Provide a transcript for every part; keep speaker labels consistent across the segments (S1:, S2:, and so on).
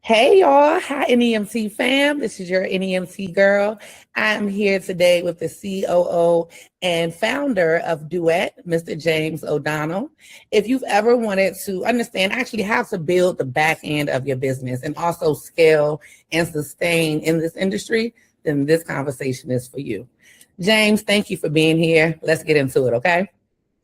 S1: Hey y'all, hi NEMT fam. This is your NEMT girl. I'm here today with the COO and founder of Duet, Mr. James O'Donnell. If you've ever wanted to understand actually how to build the back end of your business and also scale and sustain in this industry, then this conversation is for you. James, thank you for being here. Let's get into it, okay?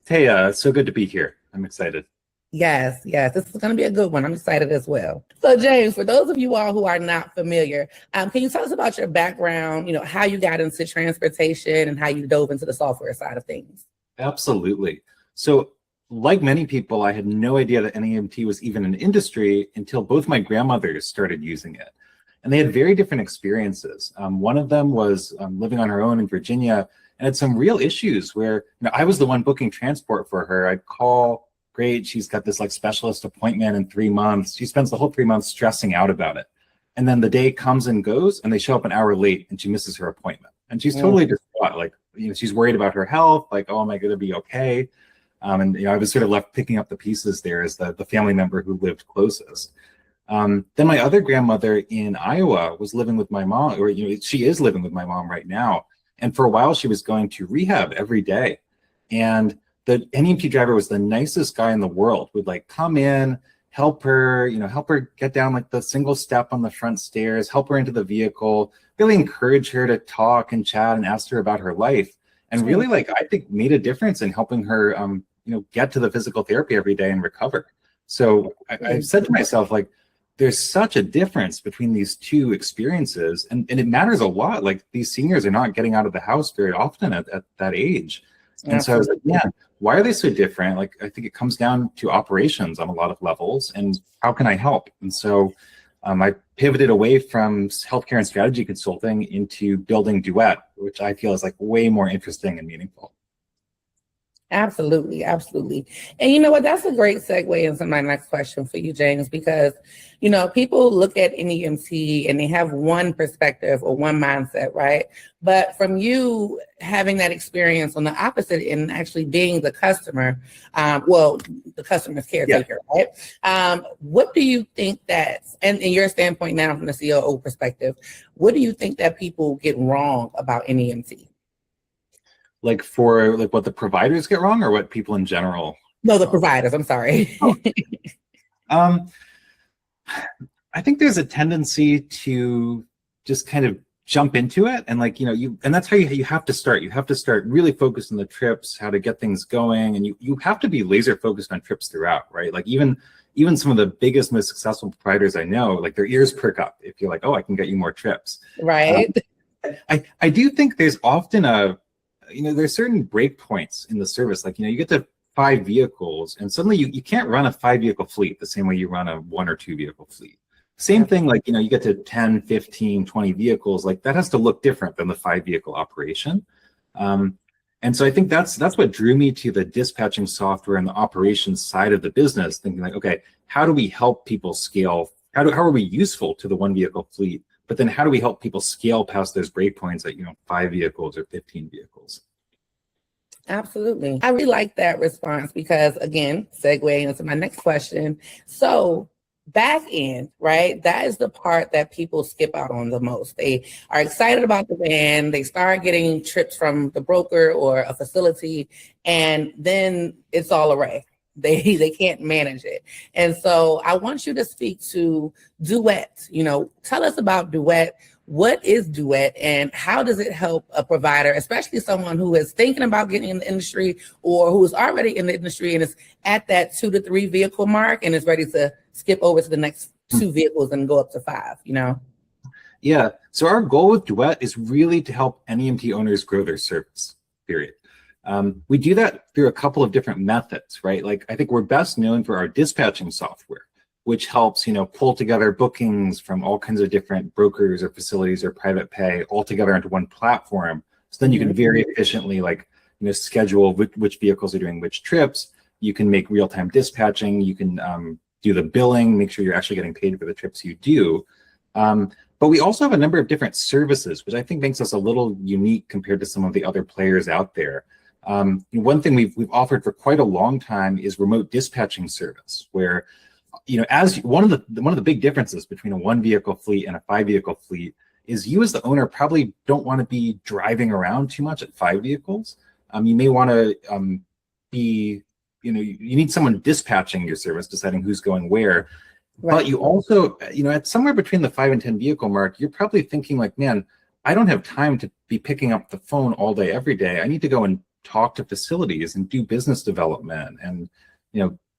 S2: Hey, it's so good to be here. I'm excited.
S1: Yes, this is going to be a good one. I'm excited as well. So, James, for those of you all who are not familiar, can you tell us about your background, how you got into transportation and how you dove into the software side of things?
S2: Absolutely. So, like many people, I had no idea that NEMT was even an industry until both my grandmothers started using it. And they had very different experiences. One of them was living on her own in Virginia and had some real issues where I was the one booking transport for her. I'd call, great, she's got this like specialist appointment in 3 months. She spends the whole 3 months stressing out about it. And then the day comes and goes and they show up an hour late and she misses her appointment. And she's totally distraught. Like, she's worried about her health. Like, oh, am I going to be okay? And I was sort of left picking up the pieces there as the family member who lived closest. Then my other grandmother in Iowa was living with my mom, or she is living with my mom right now. And for a while, she was going to rehab every day. And the NEMT driver was the nicest guy in the world, would like come in, help her get down like the single step on the front stairs, help her into the vehicle, really encourage her to talk and chat and ask her about her life. And really, like, I think made a difference in helping her, get to the physical therapy every day and recover. So I said to myself, like, there's such a difference between these two experiences. And it matters a lot. Like, these seniors are not getting out of the house very often at that age. And so I was like, yeah, why are they so different? Like, I think it comes down to operations on a lot of levels and how can I help? And so I pivoted away from healthcare and strategy consulting into building Duet, which I feel is like way more interesting and meaningful.
S1: Absolutely. And you know what? That's a great segue into my next question for you, James, because, people look at NEMT and they have one perspective or one mindset, right? But from you having that experience on the opposite and actually being the customer, the customer's caretaker, right? What do you think that, and in your standpoint now from the COO perspective, what do you think that people get wrong about NEMT?
S2: Like for like what the providers get wrong or what people in general?
S1: No, the providers, I'm sorry.
S2: I think there's a tendency to just kind of jump into it and like, and that's how you have to start. You have to start really focused on the trips, how to get things going. And you have to be laser focused on trips throughout, right? Like even some of the biggest, most successful providers I know, like their ears perk up if you're like, oh, I can get you more trips.
S1: Right.
S2: I do think there's often there's certain break points in the service. Like, you get to 5 vehicles and suddenly you can't run a 5 vehicle fleet the same way you run a 1 or 2 vehicle fleet. Same thing, like, you get to 10, 15, 20 vehicles, like that has to look different than the 5 vehicle operation. And so I think that's what drew me to the dispatching software and the operations side of the business, thinking like, okay, how do we help people scale? How are we useful to the 1 vehicle fleet? But then how do we help people scale past those breakpoints at 5 vehicles or 15 vehicles?
S1: Absolutely. I really like that response because, again, segueing into my next question. So back end, right? That is the part that people skip out on the most. They are excited about the van. They start getting trips from the broker or a facility, and then it's all array. They can't manage it. And so I want you to speak to Duet. Tell us about Duet. What is Duet and how does it help a provider, especially someone who is thinking about getting in the industry or who is already in the industry and is at that 2 to 3 vehicle mark and is ready to skip over to the next 2 vehicles and go up to 5,
S2: Yeah. So our goal with Duet is really to help NEMT owners grow their service, period. We do that through a couple of different methods, right? Like, I think we're best known for our dispatching software, which helps, pull together bookings from all kinds of different brokers or facilities or private pay all together into one platform. So then you can very efficiently, like, schedule which vehicles are doing which trips. You can make real-time dispatching. You can do the billing, make sure you're actually getting paid for the trips you do. But we also have a number of different services, which I think makes us a little unique compared to some of the other players out there. One thing we've offered for quite a long time is remote dispatching service, where as one of the big differences between a 1-vehicle fleet and a 5-vehicle fleet is you as the owner probably don't want to be driving around too much at 5 vehicles. You may want to be, you need someone dispatching your service, deciding who's going where. Right. But you also, at somewhere between the 5 and 10 vehicle mark, you're probably thinking like, man, I don't have time to be picking up the phone all day, every day. I need to go and talk to facilities and do business development and,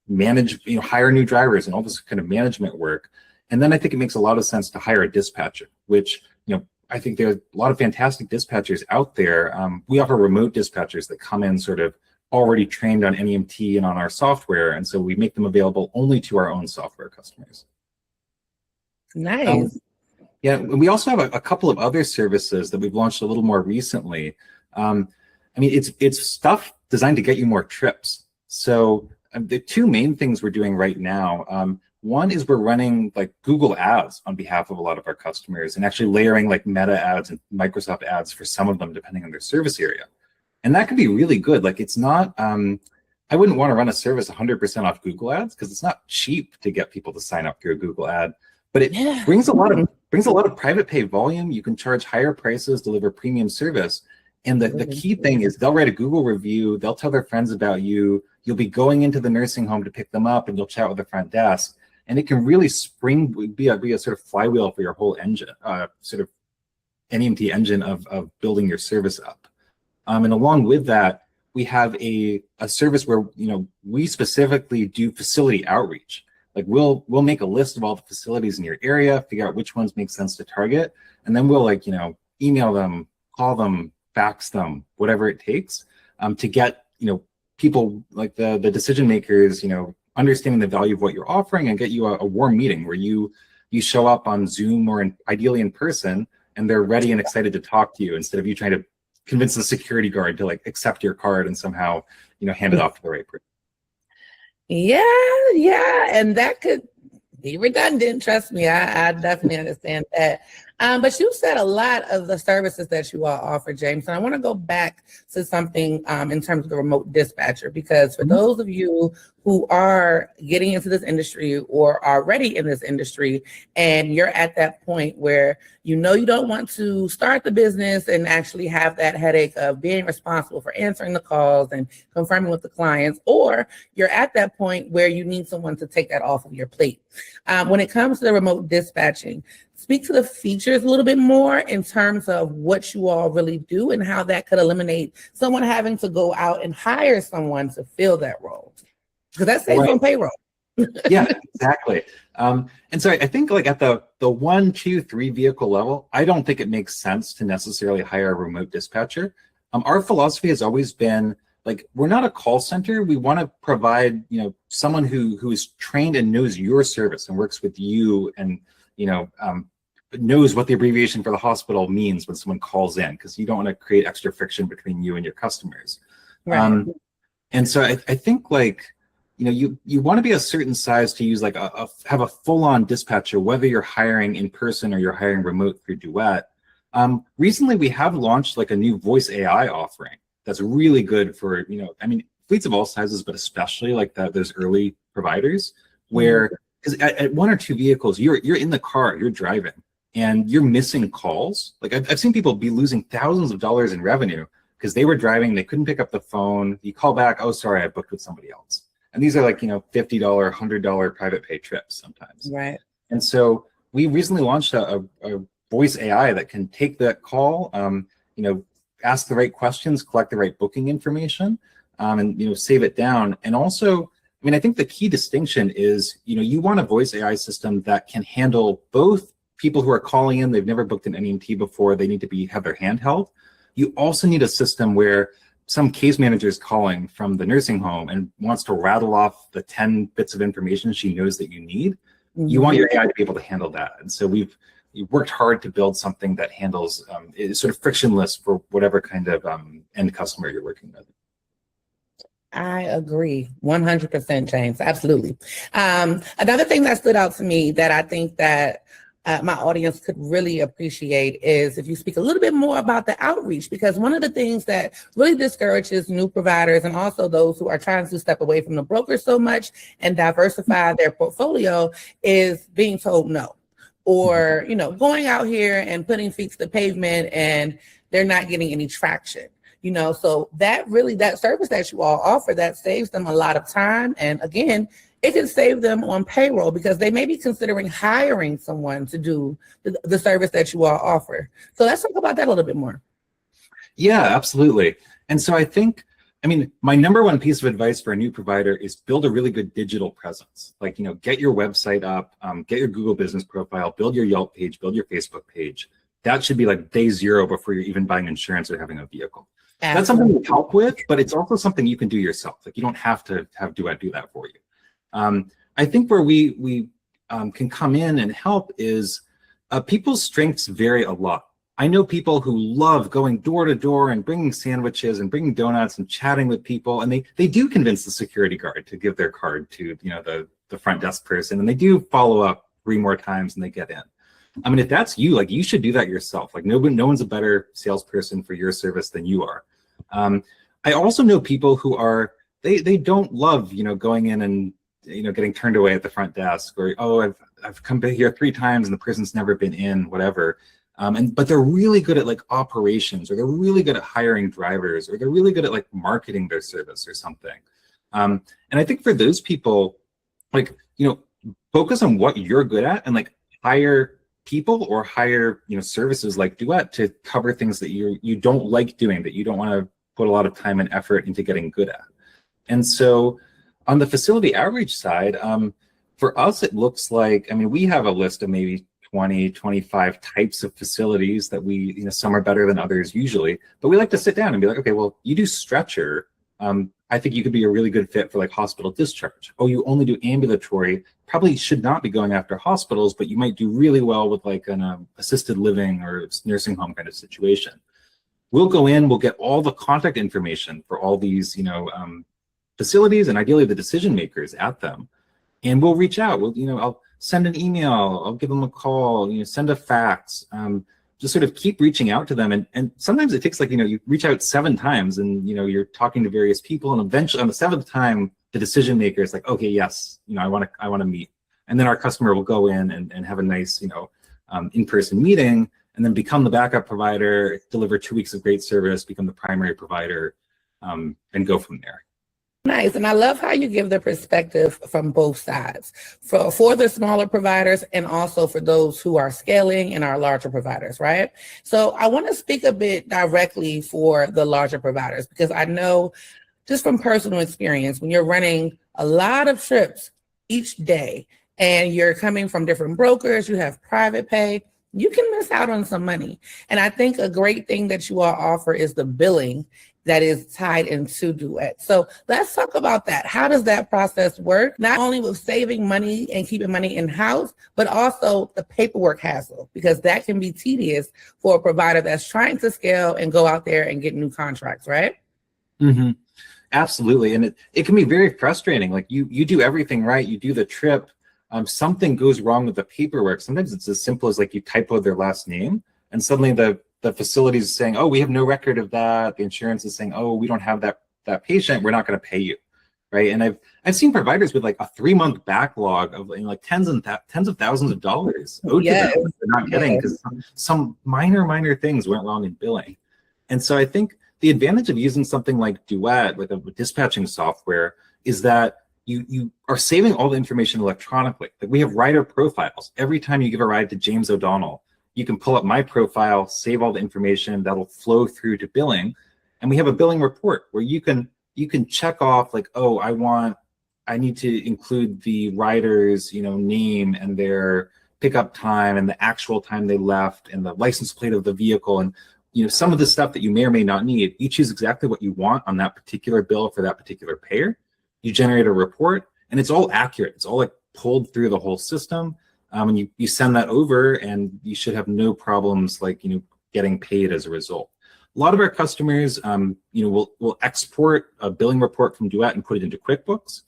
S2: manage, hire new drivers and all this kind of management work. And then I think it makes a lot of sense to hire a dispatcher, which, I think there's a lot of fantastic dispatchers out there. We offer remote dispatchers that come in sort of already trained on NEMT and on our software. And so we make them available only to our own software customers.
S1: Nice.
S2: Yeah, and we also have a couple of other services that we've launched a little more recently. It's stuff designed to get you more trips. So the two main things we're doing right now, one is we're running like Google ads on behalf of a lot of our customers and actually layering like Meta ads and Microsoft ads for some of them, depending on their service area. And that can be really good. Like it's not, I wouldn't want to run a service 100% off Google ads because it's not cheap to get people to sign up through a Google ad, but it brings a lot of private pay volume. You can charge higher prices, deliver premium service. And the key thing is they'll write a Google review. They'll tell their friends about you. You'll be going into the nursing home to pick them up and you'll chat with the front desk. And it can really be a sort of flywheel for your whole engine, sort of NEMT engine of building your service up. And along with that, we have a service where we specifically do facility outreach. Like we'll make a list of all the facilities in your area, figure out which ones make sense to target, and then we'll email them, call them, fax them, whatever it takes, to get people like the decision makers, understanding the value of what you're offering and get you a warm meeting where you show up on Zoom or ideally in person, and they're ready and excited to talk to you instead of you trying to convince the security guard to accept your card and somehow hand it off to the right person.
S1: Yeah, and that could be redundant. Trust me, I definitely understand that. But you said a lot of the services that you all offer, James, and I want to go back to something in terms of the remote dispatcher, because for those of you who are getting into this industry or already in this industry, and you're at that point where you don't want to start the business and actually have that headache of being responsible for answering the calls and confirming with the clients, or you're at that point where you need someone to take that off of your plate. When it comes to the remote dispatching, speak to the features a little bit more in terms of what you all really do and how that could eliminate someone having to go out and hire someone to fill that role. Because that saves on payroll.
S2: Yeah, exactly. And so I think at the 1, 2, 3 vehicle level, I don't think it makes sense to necessarily hire a remote dispatcher. Our philosophy has always been we're not a call center. We want to provide, someone who is trained and knows your service and works with you and, knows what the abbreviation for the hospital means when someone calls in, because you don't want to create extra friction between you and your customers. Right. And so I think you want to be a certain size to use have a full-on dispatcher, whether you're hiring in person or you're hiring remote through Duet. Recently, we have launched a new voice AI offering that's really good for, fleets of all sizes, but especially those early providers where, because at 1 or 2 vehicles, you're in the car, you're driving, and you're missing calls. I've seen people be losing thousands of dollars in revenue because they were driving, they couldn't pick up the phone. You call back, oh, sorry, I booked with somebody else. And these are $50, $100 private pay trips sometimes.
S1: Right.
S2: And so we recently launched a voice AI that can take that call, ask the right questions, collect the right booking information, and save it down. And also, I think the key distinction is, you want a voice AI system that can handle both people who are calling in, they've never booked an NEMT before, they need to have their hand held. You also need a system where some case manager is calling from the nursing home and wants to rattle off the 10 bits of information she knows that you need. Mm-hmm. You want your AI to be able to handle that. And so we've worked hard to build something that handles, is sort of frictionless for whatever kind of end customer you're working with.
S1: I agree 100%, James. Absolutely. Another thing that stood out to me that I think that my audience could really appreciate is if you speak a little bit more about the outreach, because one of the things that really discourages new providers and also those who are trying to step away from the broker so much and diversify their portfolio is being told no, or going out here and putting feet to the pavement and they're not getting any traction. So that service that you all offer, that saves them a lot of time. And again, it can save them on payroll because they may be considering hiring someone to do the service that you all offer. So let's talk about that a little bit more.
S2: Yeah, absolutely. And so my number one piece of advice for a new provider is build a really good digital presence. Like, get your website up, get your Google business profile, build your Yelp page, build your Facebook page. That should be like day zero before you're even buying insurance or having a vehicle. Absolutely. That's something we help with, but it's also something you can do yourself. Like, you don't have to have Duet do that for you. I think where we can come in and help is people's strengths vary a lot. I know people who love going door to door and bringing sandwiches and bringing donuts and chatting with people, and they do convince the security guard to give their card to the front desk person, and they do follow up 3 more times and they get in. I mean, if that's you, like, you should do that yourself. Like, no one's a better salesperson for your service than you are. I also know people who are they don't love going in and getting turned away at the front desk, or I've come here 3 times and the person's never been in, whatever. But they're really good at like operations, or they're really good at hiring drivers, or they're really good at like marketing their service or something. And I think for those people, like, focus on what you're good at and like hire people or hire services like Duet to cover things that you don't like doing, that you don't want to put a lot of time and effort into getting good at. And so on the facility outreach side, for us, it looks like, we have a list of maybe 20, 25 types of facilities that we, some are better than others usually, but we like to sit down and be like, okay, well, you do stretcher. I think you could be a really good fit for like hospital discharge. Oh, you only do ambulatory, probably should not be going after hospitals, but you might do really well with like an assisted living or nursing home kind of situation. We'll go in, we'll get all the contact information for all these, facilities, and ideally the decision makers at them. And we'll reach out. I'll send an email, I'll give them a call, send a fax, just sort of keep reaching out to them. And sometimes it takes like, you reach out 7 times and, you're talking to various people, and eventually on the 7th time, the decision maker is like, okay, yes, I want to meet. And then our customer will go in and have a nice, in-person meeting, and then become the backup provider, deliver 2 weeks of great service, become the primary provider, and go from there.
S1: Nice. And I love how you give the perspective from both sides, for the smaller providers and also for those who are scaling and our larger providers, right? So I want to speak a bit directly for the larger providers, because I know just from personal experience, when you're running a lot of trips each day and you're coming from different brokers, you have private pay, you can miss out on some money. And I think a great thing that you all offer is the billing that is tied into Duet. So let's talk about that. How does that process work? Not only with saving money and keeping money in-house, but also the paperwork hassle, because that can be tedious for a provider that's trying to scale and go out there and get new contracts, right?
S2: Mm-hmm. Absolutely. And it can be very frustrating. Like you do everything right, you do the trip, something goes wrong with the paperwork. Sometimes it's as simple as like you typo their last name, and suddenly the facility is saying, oh, we have no record of that. The insurance is saying, oh, we don't have that patient, we're not going to pay you, right? And I've seen providers with like a 3-month backlog of like tens of thousands of dollars owed to them that they're not getting because some minor things went wrong in billing. And so I think the advantage of using something like Duet with a dispatching software is that you are saving all the information electronically. Like, we have rider profiles. Every time you give a ride to James O'Donnell, you can pull up my profile, save all the information that'll flow through to billing. And we have a billing report where you can check off like, oh, I need to include the rider's, name and their pickup time and the actual time they left and the license plate of the vehicle. And, some of the stuff that you may or may not need, you choose exactly what you want on that particular bill for that particular payer. You generate a report, and it's all accurate. It's all like pulled through the whole system. And you send that over, and you should have no problems like, getting paid as a result. A lot of our customers, will export a billing report from Duet and put it into QuickBooks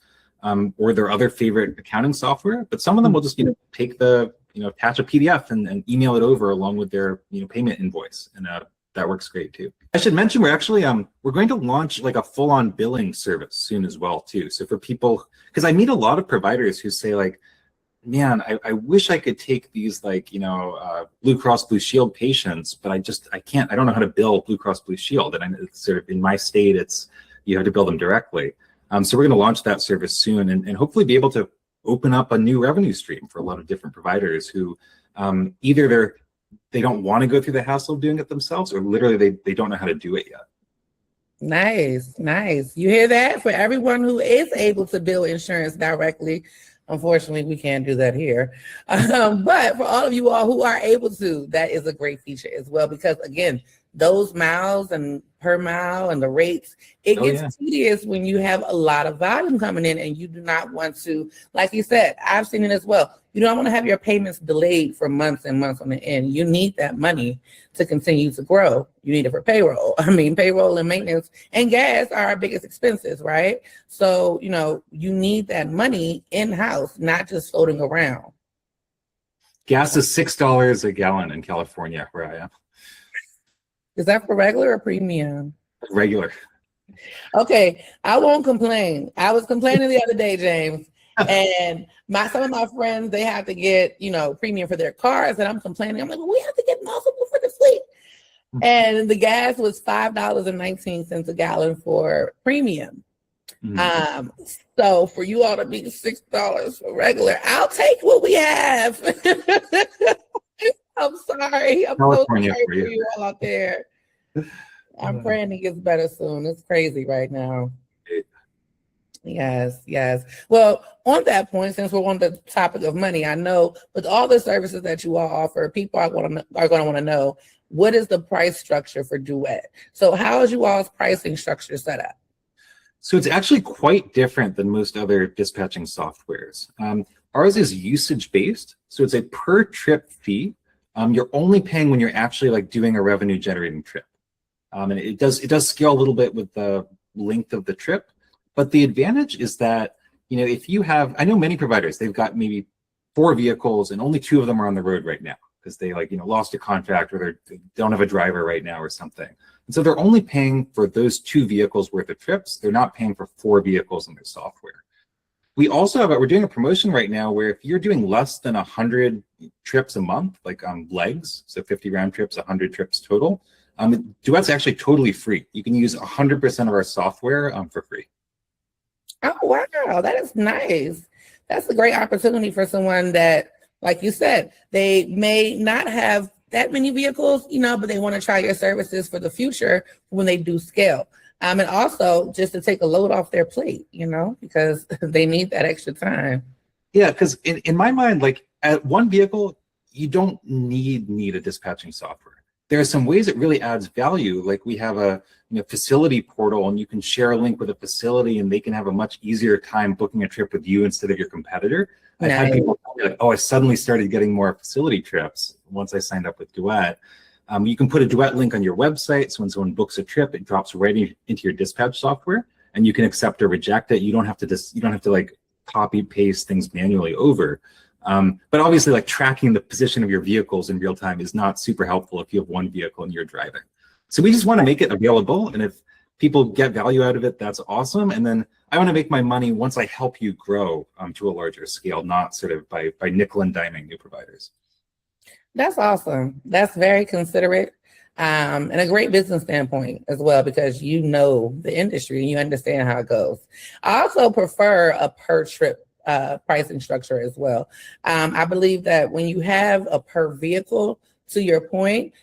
S2: or their other favorite accounting software. But some of them will just, take the attach a PDF and email it over along with their payment invoice, and that works great too. I should mention we're actually we're going to launch like a full-on billing service soon as well too. So for people, because I meet a lot of providers who say like, man, I wish I could take these like Blue Cross Blue Shield patients, but I can't. I don't know how to bill Blue Cross Blue Shield, and it's sort of in my state it's you have to bill them directly. So we're going to launch that service soon, and hopefully be able to open up a new revenue stream for a lot of different providers who either they don't want to go through the hassle of doing it themselves, or literally they don't know how to do it yet.
S1: Nice. You hear that? For everyone who is able to bill insurance directly, unfortunately, we can't do that here. But for all of you all who are able to, that is a great feature as well, because again, those miles and per mile and the rates, it gets tedious when you have a lot of volume coming in and you do not want to, like you said, I've seen it as well. You don't want to have your payments delayed for months and months on the end. You need that money to continue to grow. You need it for payroll. I mean, payroll and maintenance and gas are our biggest expenses, right? So, you need that money in-house, not just floating around.
S2: Gas is $6 a gallon in California, where I am.
S1: Is that for regular or premium?
S2: Regular.
S1: Okay, I won't complain. I was complaining the other day, James, and some of my friends, they have to get, premium for their cars, and I'm complaining. I'm like, well, we have to get multiple for the fleet. And the gas was $5.19 a gallon for premium. Mm-hmm. So for you all to be $6 for regular, I'll take what we have. I'm sorry. I'm so sorry for you all out there. I'm praying it gets better soon. It's crazy right now. Yes. Well, on that point, since we're on the topic of money, I know with all the services that you all offer, people are going to want to know, what is the price structure for Duet? So how is you all's pricing structure set up?
S2: So it's actually quite different than most other dispatching softwares. Ours is usage-based, so it's a per trip fee. You're only paying when you're actually like doing a revenue generating trip. And it does scale a little bit with the length of the trip, but the advantage is that, if you have, I know many providers, they've got maybe 4 vehicles and only 2 of them are on the road right now because they lost a contract or they don't have a driver right now or something. And so they're only paying for those 2 vehicles worth of trips. They're not paying for 4 vehicles in their software. We also we're doing a promotion right now where if you're doing less than 100 trips a month, like legs, so 50 round trips, 100 trips total, Duet's actually totally free. You can use 100% of our software for free.
S1: Oh, wow. That is nice. That's a great opportunity for someone that, like you said, they may not have that many vehicles, but they want to try your services for the future when they do scale. And also just to take a load off their plate, because they need that extra time.
S2: Yeah, because in my mind, like at one vehicle, you don't need a dispatching software. There are some ways it really adds value. Like we have a facility portal, and you can share a link with a facility, and they can have a much easier time booking a trip with you instead of your competitor. I've had people tell me like, oh, I suddenly started getting more facility trips once I signed up with Duet. You can put a Duet link on your website, so when someone books a trip, it drops right into your dispatch software, and you can accept or reject it. You don't have to like copy paste things manually over. But obviously, like tracking the position of your vehicles in real time is not super helpful if you have one vehicle and you're driving. So we just want to make it available, and if people get value out of it, that's awesome. And then I want to make my money once I help you grow to a larger scale, not sort of by nickel and diming new providers.
S1: That's awesome. That's very considerate and a great business standpoint as well, because you know the industry and you understand how it goes. I also prefer a per trip pricing structure as well. I believe that when you have a per vehicle, to your point,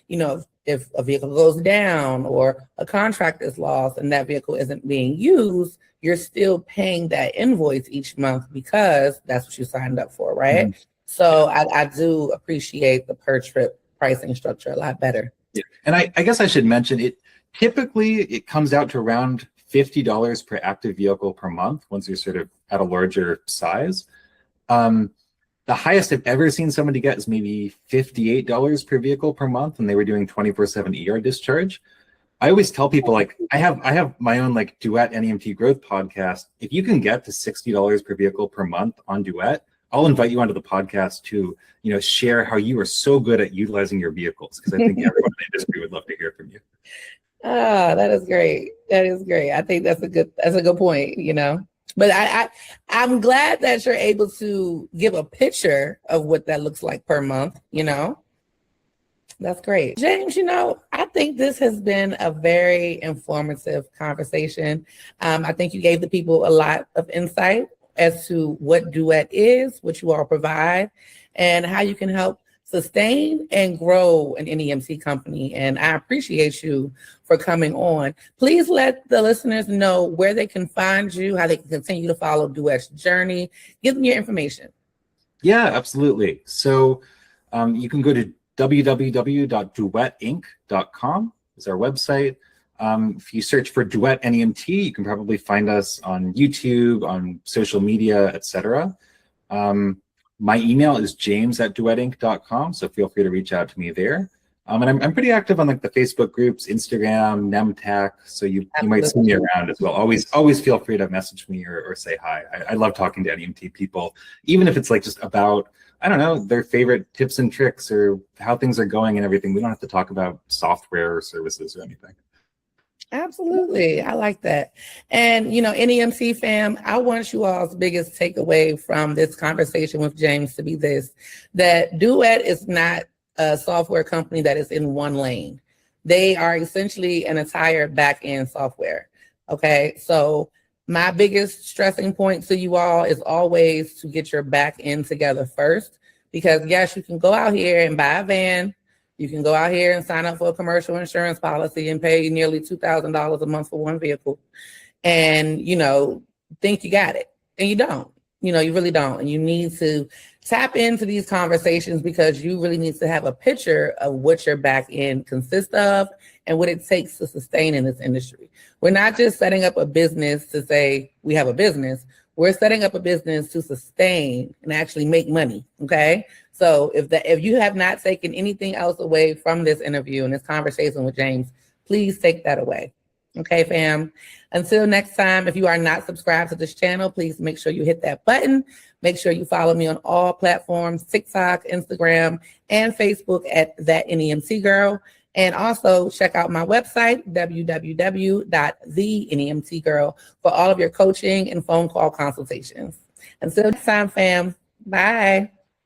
S1: if a vehicle goes down or a contract is lost and that vehicle isn't being used, you're still paying that invoice each month because that's what you signed up for, right? Mm-hmm. So I do appreciate the per trip pricing structure a lot better.
S2: Yeah. And I guess I should mention it. Typically, it comes out to around $50 per active vehicle per month once you're sort of at a larger size. The highest I've ever seen somebody get is maybe $58 per vehicle per month, and they were doing 24/7 ER discharge. I always tell people, like, I have my own like Duet NEMT growth podcast. If you can get to $60 per vehicle per month on Duet, I'll invite you onto the podcast to, share how you are so good at utilizing your vehicles, because I think everyone in the industry would love to hear from you.
S1: That is great. That is great. I think that's a good point, But I'm glad that you're able to give a picture of what that looks like per month, That's great. James, I think this has been a very informative conversation. I think you gave the people a lot of insight as to what Duet is, what you all provide, and how you can help sustain and grow an NEMT company. And I appreciate you for coming on. Please let the listeners know where they can find you, how they can continue to follow Duet's journey. Give them your information.
S2: Yeah, absolutely. So you can go to www.duetinc.com is our website. If you search for Duet NEMT, you can probably find us on YouTube, on social media, etc. My email is james@duetinc.com, so feel free to reach out to me there. And I'm pretty active on the Facebook groups, Instagram, NEMT, so you might see me around as well. Always feel free to message me or say hi. I love talking to NEMT people, even if it's just about, I don't know, their favorite tips and tricks or how things are going and everything. We don't have to talk about software or services or anything.
S1: Absolutely. I like that. And, NEMT fam, I want you all's biggest takeaway from this conversation with James to be this, that Duet is not a software company that is in one lane. They are essentially an entire back-end software. Okay. So my biggest stressing point to you all is always to get your back end together first, because yes, you can go out here and buy a van. You can go out here and sign up for a commercial insurance policy and pay nearly $2,000 a month for one vehicle and, think you got it. And you don't, you really don't. And you need to tap into these conversations because you really need to have a picture of what your back end consists of and what it takes to sustain in this industry. We're not just setting up a business to say we have a business. We're setting up a business to sustain and actually make money, okay? So if you have not taken anything else away from this interview and this conversation with James, please take that away. Okay, fam? Until next time, if you are not subscribed to this channel, please make sure you hit that button. Make sure you follow me on all platforms, TikTok, Instagram, and Facebook at That NEMT Girl. And also check out my website, www.thenemtgirl, for all of your coaching and phone call consultations. Until next time, fam. Bye.